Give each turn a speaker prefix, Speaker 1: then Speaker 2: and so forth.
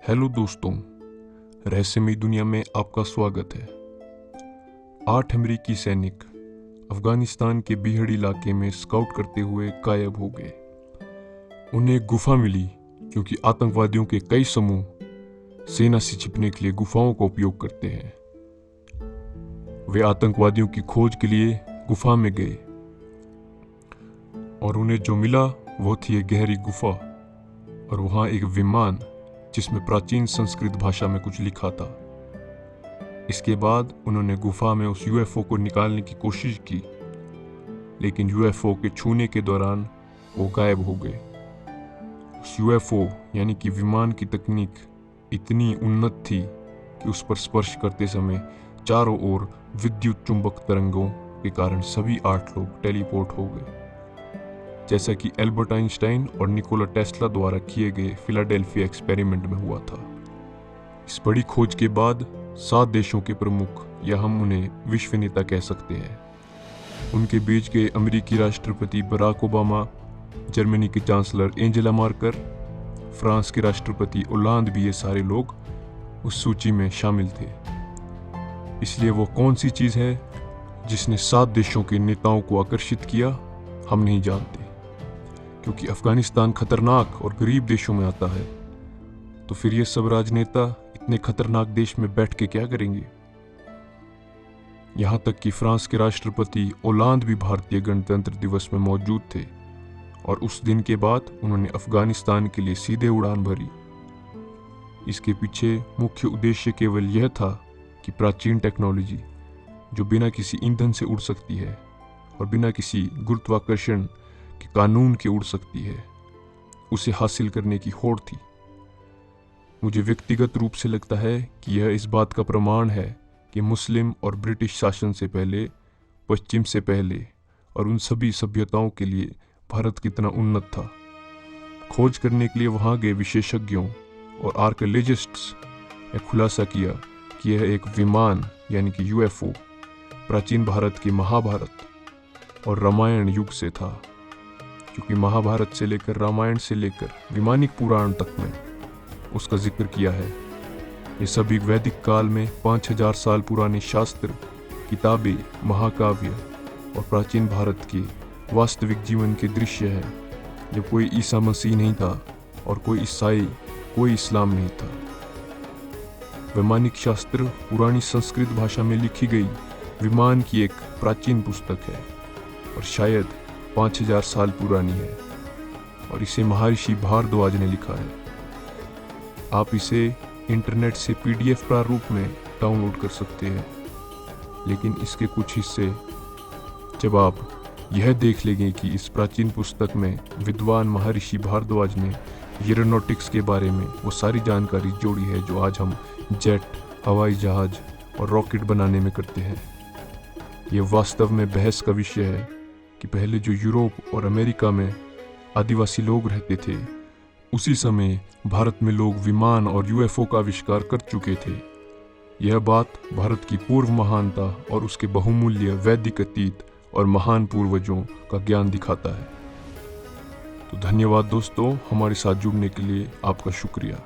Speaker 1: Hello दोस्तों, रहस्यमयी दुनिया में आपका स्वागत है। 8 अमेरिकी सैनिक अफगानिस्तान के बीहड़ इलाके में स्काउट करते हुए गायब हो गए। उन्हें एक गुफा मिली क्योंकि आतंकवादियों के कई समूह सेना से छिपने के लिए गुफाओं का उपयोग करते हैं। वे आतंकवादियों की खोज के लिए गुफा में गए और उन्हें जो मिला वो थी एक गहरी गुफा और वहां एक विमान जिसमें प्राचीन संस्कृत भाषा में कुछ लिखा था। इसके बाद उन्होंने गुफा में उस यूएफओ को निकालने की कोशिश की, लेकिन यूएफओ के छूने के दौरान वो गायब हो गए। उस यूएफओ यानी कि विमान की तकनीक इतनी उन्नत थी कि उस पर स्पर्श करते समय चारों ओर विद्युत चुंबक तरंगों के कारण सभी 8 लोग टेलीपोर्ट हो गए, जैसा कि एल्बर्ट आइंस्टाइन और निकोला टेस्ला द्वारा किए गए फिलाडेल्फिया एक्सपेरिमेंट में हुआ था। इस बड़ी खोज के बाद 7 देशों के प्रमुख, या हम उन्हें विश्व नेता कह सकते हैं, उनके बीच के अमेरिकी राष्ट्रपति बराक ओबामा, जर्मनी की चांसलर एंजेला मार्कर, फ्रांस के राष्ट्रपति ओलांद भी, ये सारे लोग उस सूची में शामिल थे। इसलिए वो कौन सी चीज़ है जिसने 7 देशों के नेताओं को आकर्षित किया, हम नहीं जानते। क्योंकि अफगानिस्तान खतरनाक और गरीब देशों में आता है, तो फिर ये सब राजनेता इतने खतरनाक देश में बैठ के क्या करेंगे। यहां तक कि फ्रांस के राष्ट्रपति ओलांद भी भारतीय गणतंत्र दिवस में मौजूद थे और उस दिन के बाद उन्होंने अफगानिस्तान के लिए सीधे उड़ान भरी। इसके पीछे मुख्य उद्देश्य केवल यह था कि प्राचीन टेक्नोलॉजी जो बिना किसी ईंधन से उड़ सकती है और बिना किसी गुरुत्वाकर्षण के कानून के उड़ सकती है, उसे हासिल करने की होड़ थी। मुझे व्यक्तिगत रूप से लगता है कि यह इस बात का प्रमाण है कि मुस्लिम और ब्रिटिश शासन से पहले, पश्चिम से पहले और उन सभी सभ्यताओं के लिए भारत कितना उन्नत था। खोज करने के लिए वहां गए विशेषज्ञों और आर्कियोलॉजिस्ट्स ने खुलासा किया कि यह एक विमान यानी कि यूएफओ प्राचीन भारत की महाभारत और रामायण युग से था, क्योंकि महाभारत से लेकर रामायण से लेकर विमानिक पुराण तक में उसका जिक्र किया है। ये सभी वैदिक काल में 5000 साल पुराने शास्त्र, किताबें, महाकाव्य और प्राचीन भारत के वास्तविक जीवन के दृश्य है, जब कोई ईसा मसीह नहीं था और कोई ईसाई, कोई इस्लाम नहीं था। वैमानिक शास्त्र पुरानी संस्कृत भाषा में लिखी गई विमान की एक प्राचीन पुस्तक है और शायद 5000 साल पुरानी है और इसे महर्षि भारद्वाज ने लिखा है। आप इसे इंटरनेट से पीडीएफ प्रारूप में डाउनलोड कर सकते हैं, लेकिन इसके कुछ हिस्से जब आप यह देख लेंगे कि इस प्राचीन पुस्तक में विद्वान महर्षि भारद्वाज ने एरोनॉटिक्स के बारे में वो सारी जानकारी जोड़ी है जो आज हम जेट, हवाई जहाज और रॉकेट बनाने में करते हैं। ये वास्तव में बहस का विषय है कि पहले जो यूरोप और अमेरिका में आदिवासी लोग रहते थे, उसी समय भारत में लोग विमान और यूएफओ का आविष्कार कर चुके थे। यह बात भारत की पूर्व महानता और उसके बहुमूल्य वैदिक अतीत और महान पूर्वजों का ज्ञान दिखाता है। तो धन्यवाद दोस्तों, हमारे साथ जुड़ने के लिए आपका शुक्रिया।